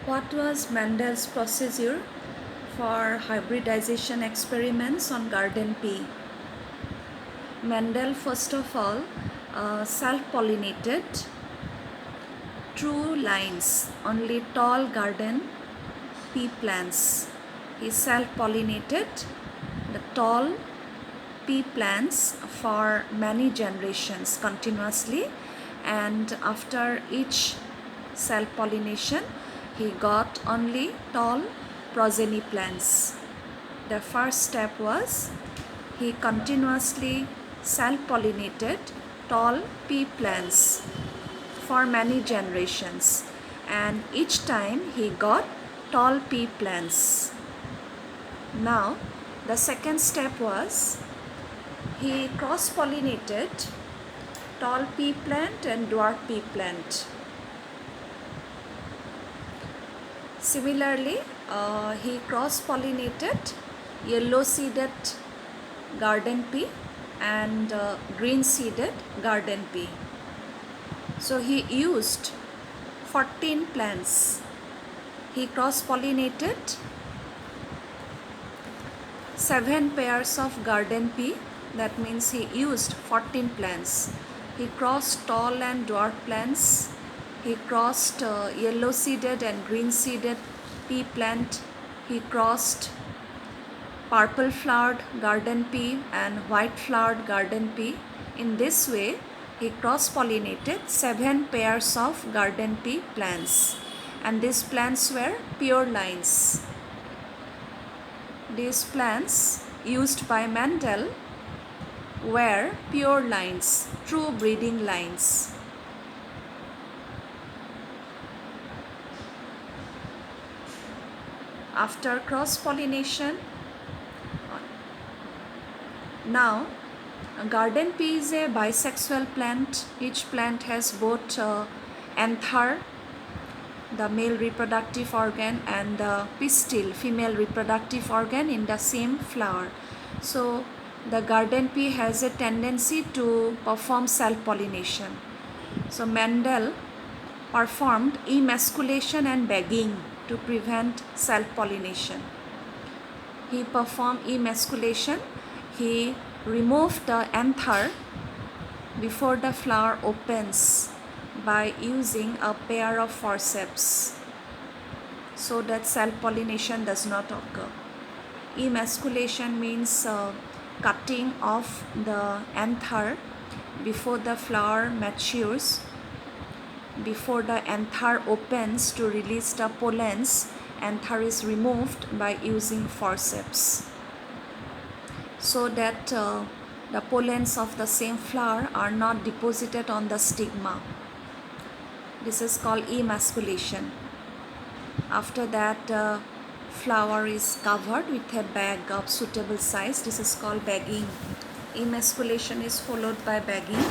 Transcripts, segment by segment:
What was Mendel's procedure for hybridization experiments on garden pea? Mendel first of all self-pollinated true lines, only tall garden pea plants. He self-pollinated the tall pea plants for many generations continuously, and after each self-pollination he got only tall progeny plants. The first step was he continuously self-pollinated tall pea plants for many generations, and each time he got tall pea plants. Now the second step was he cross-pollinated tall pea plant and dwarf pea plant. Similarly, he cross-pollinated yellow-seeded garden pea and green-seeded garden pea. So he used 14 plants. He cross-pollinated 7 pairs of garden pea. That means he used 14 plants. He crossed tall and dwarf plants. He crossed yellow-seeded and green-seeded pea plant. He crossed purple flowered garden pea and white flowered garden pea. In this way, he cross-pollinated 7 pairs of garden pea plants, and these plants were pure lines. These plants used by Mendel were pure lines, true breeding lines. After cross-pollination, now a garden pea is a bisexual plant. Each plant has both anther, the male reproductive organ, and the pistil, female reproductive organ, in the same flower. So the garden pea has a tendency to perform self-pollination. So Mendel performed emasculation and bagging to prevent self-pollination. He performed emasculation. He removed the anther before the flower opens by using a pair of forceps so that self-pollination does not occur. Emasculation means cutting off the anther before the flower matures, before the anther opens to release the pollens. Anther is removed by using forceps so that the pollens of the same flower are not deposited on the stigma. This is called emasculation. After that, the flower is covered with a bag of suitable size. This is called bagging. Emasculation is followed by bagging.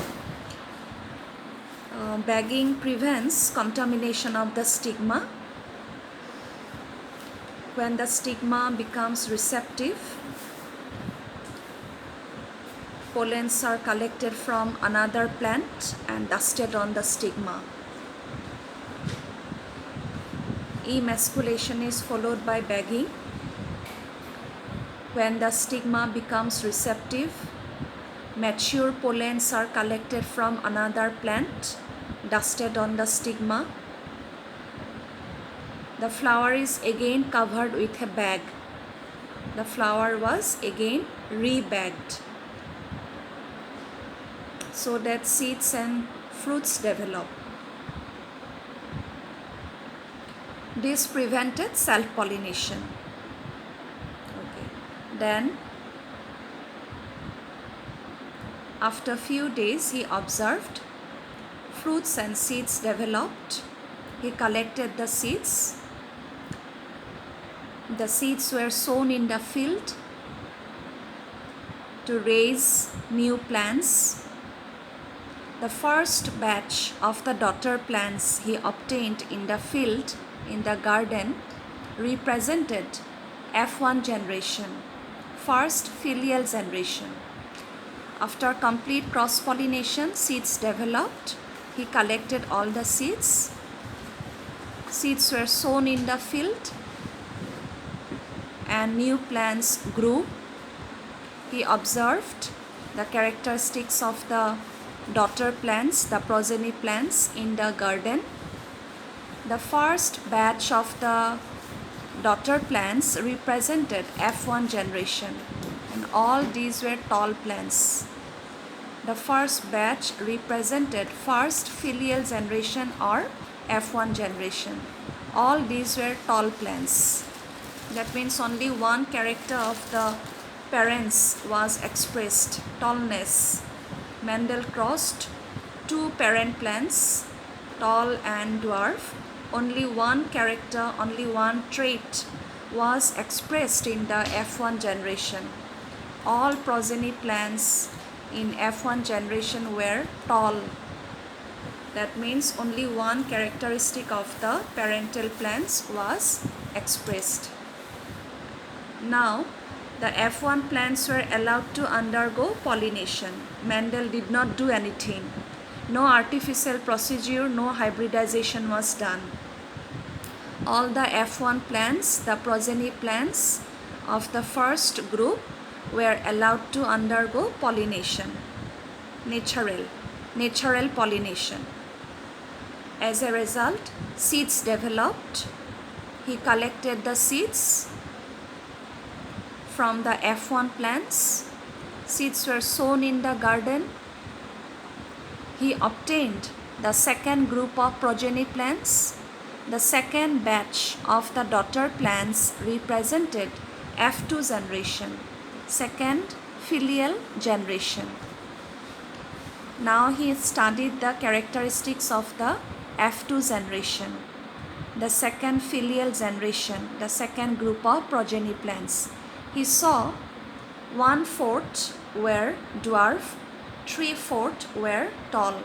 Bagging prevents contamination of the stigma. When the stigma becomes receptive, pollens are collected from another plant and dusted on the stigma. Emasculation is followed by bagging. When the stigma becomes receptive, mature pollens are collected from another plant, dusted on the stigma. The flower is again covered with a bag. The flower was again rebagged so that seeds and fruits develop. This prevented self-pollination. Okay. Then, after a few days, he observed fruits and seeds developed. He collected the seeds. The seeds were sown in the field to raise new plants. The first batch of the daughter plants he obtained in the field, in the garden, represented F1 generation, first filial generation. After complete cross-pollination, seeds developed. He collected all the seeds, Seeds were sown in the field and new plants grew. He observed the characteristics of the daughter plants, the progeny plants in the garden. The first batch of the daughter plants represented F1 generation, and all these were tall plants. The first batch represented first filial generation or F1 generation. All these were tall plants. That means only one character of the parents was expressed, tallness. Mendel crossed two parent plants, tall and dwarf. Only one character, only one trait was expressed in the F1 generation. All progeny plants in F1 generation were tall. That means only one characteristic of the parental plants was expressed. Now, the F1 plants were allowed to undergo pollination. Mendel did not do anything. No artificial procedure, no hybridization was done. All the F1 plants, the progeny plants of the first group, were allowed to undergo pollination, natural pollination. As a result, seeds developed. He collected the seeds from the F1 plants. Seeds were sown in the garden. He obtained the second group of progeny plants. The second batch of the daughter plants represented F2 generation, second filial generation. Now he studied the characteristics of the F2 generation, the second filial generation, the second group of progeny plants. He saw 1/4 were dwarf, 3/4 were tall.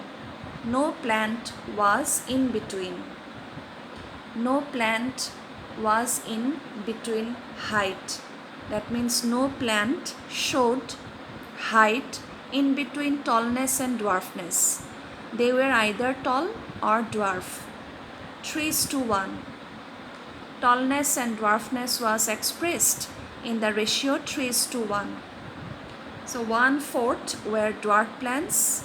No plant was in between. No plant was in between height. That means no plant showed height in between tallness and dwarfness. They were either tall or dwarf. 3:1. Tallness and dwarfness was expressed in the ratio 3:1. So 1/4 were dwarf plants,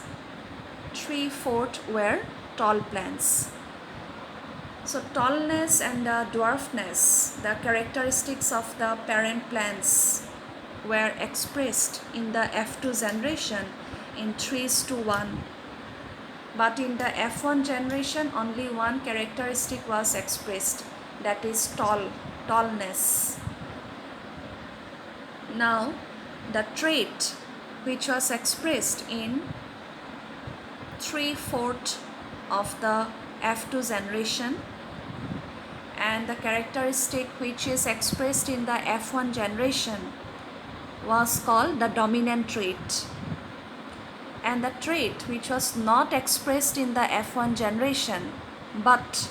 3/4 were tall plants. So tallness and dwarfness, the characteristics of the parent plants, were expressed in the F2 generation in 3:1. But in the F1 generation, only one characteristic was expressed, that is tallness. Now, the trait which was expressed in 3/4 of the F2 generation and the characteristic which is expressed in the F1 generation was called the dominant trait. And the trait which was not expressed in the F1 generation but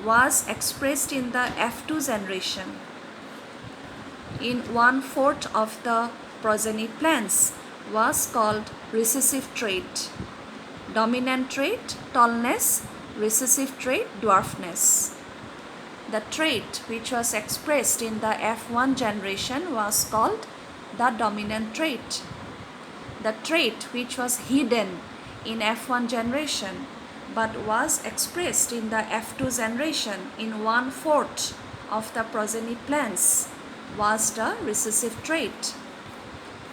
was expressed in the F2 generation in 1/4 of the progeny plants was called recessive trait. Dominant trait, tallness; recessive trait, dwarfness. The trait which was expressed in the F1 generation was called the dominant trait. The trait which was hidden in F1 generation but was expressed in the F2 generation in 1/4 of the progeny plants was the recessive trait.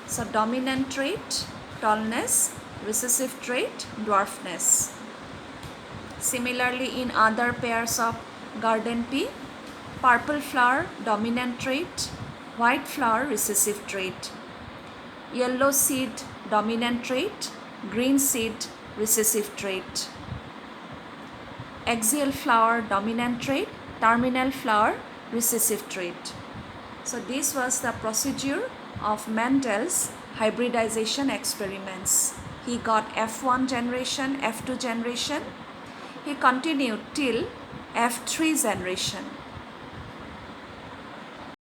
So dominant trait, tallness; recessive trait, dwarfness. Similarly, in other pairs of garden pea, purple flower, dominant trait; white flower, recessive trait; yellow seed, dominant trait; green seed, recessive trait; axial flower, dominant trait; terminal flower, recessive trait. So this was the procedure of Mendel's hybridization experiments. He got F1 generation, F2 generation. He continued till F3 generation.